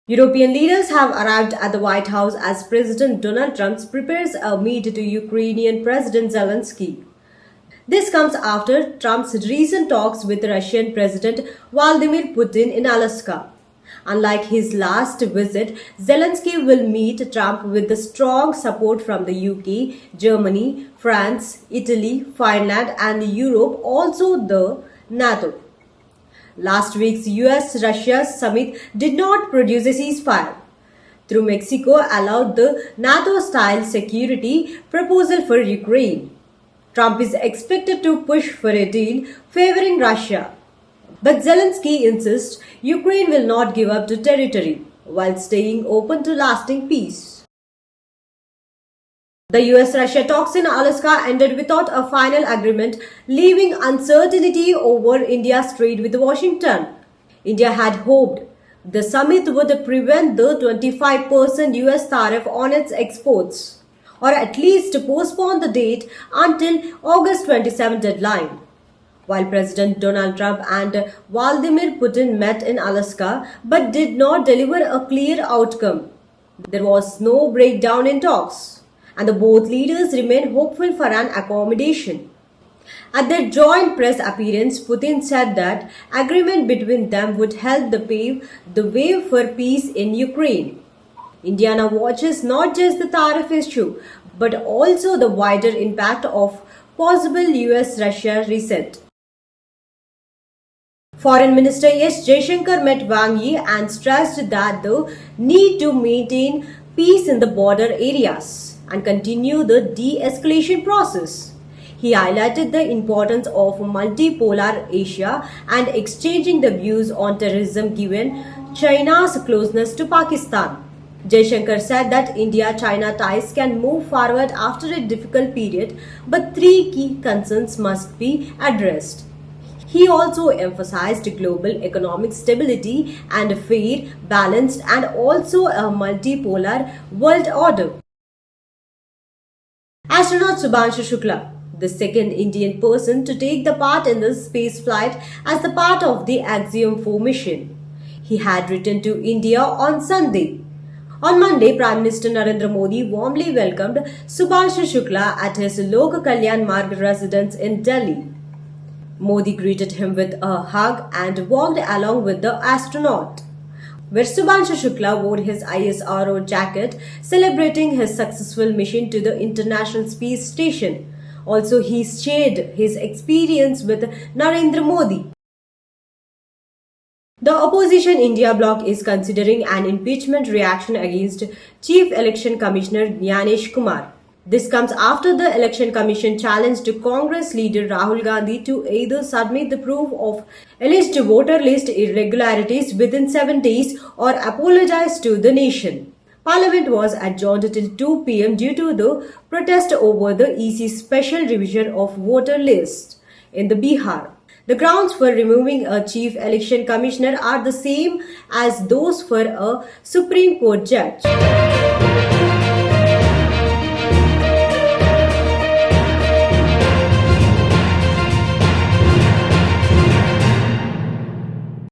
European leaders have arrived at the White House as President Donald Trump prepares a meet to Ukrainian President Zelensky. This comes after Trump's recent talks with Russian President Vladimir Putin in Alaska. Unlike his last visit, Zelensky will meet Trump with the strong support from the UK, Germany, France, Italy, Finland, and Europe, also the NATO. Last week's US-Russia summit did not produce a ceasefire. Through Mexico allowed the NATO-style security proposal for Ukraine. Trump is expected to push for a deal favoring Russia. But Zelensky insists Ukraine will not give up the territory while staying open to lasting peace. The US-Russia talks in Alaska ended without a final agreement, leaving uncertainty over India's trade with Washington. India had hoped the summit would prevent the 25% US tariff on its exports, or at least postpone the date until August 27 deadline. While President Donald Trump and Vladimir Putin met in Alaska but did not deliver a clear outcome, there was no breakdown in talks, and both leaders remain hopeful for an accommodation. At their joint press appearance, Putin said that agreement between them would help pave the way for peace in Ukraine. India now watches not just the tariff issue, but also the wider impact of possible US-Russia reset. Foreign Minister S. Jaishankar met Wang Yi and stressed that the need to maintain peace in the border areas and continue the de-escalation process. He highlighted the importance of multipolar Asia and exchanging the views on terrorism given China's closeness to Pakistan. Jaishankar said that India-China ties can move forward after a difficult period, but three key concerns must be addressed. He also emphasized global economic stability and a fair, balanced, and also a multipolar world order. Astronaut Subhanshu Shukla, the second Indian person to take the part in the space flight as the part of the Axiom 4 mission. He had returned to India on Sunday. On Monday, Prime Minister Narendra Modi warmly welcomed Subhanshu Shukla at his Lok Kalyan Marg residence in Delhi. Modi greeted him with a hug and walked along with the astronaut, where Subhanshu Shukla wore his ISRO jacket celebrating his successful mission to the International Space Station. Also, he shared his experience with Narendra Modi. The opposition India bloc is considering an impeachment reaction against Chief Election Commissioner Gyanesh Kumar. This comes after the Election Commission challenged Congress leader Rahul Gandhi to either submit the proof of alleged voter list irregularities within 7 days or apologize to the nation. Parliament was adjourned till 2 p.m. due to the protest over the EC's special revision of voter list in the Bihar. The grounds for removing a chief election commissioner are the same as those for a Supreme Court judge.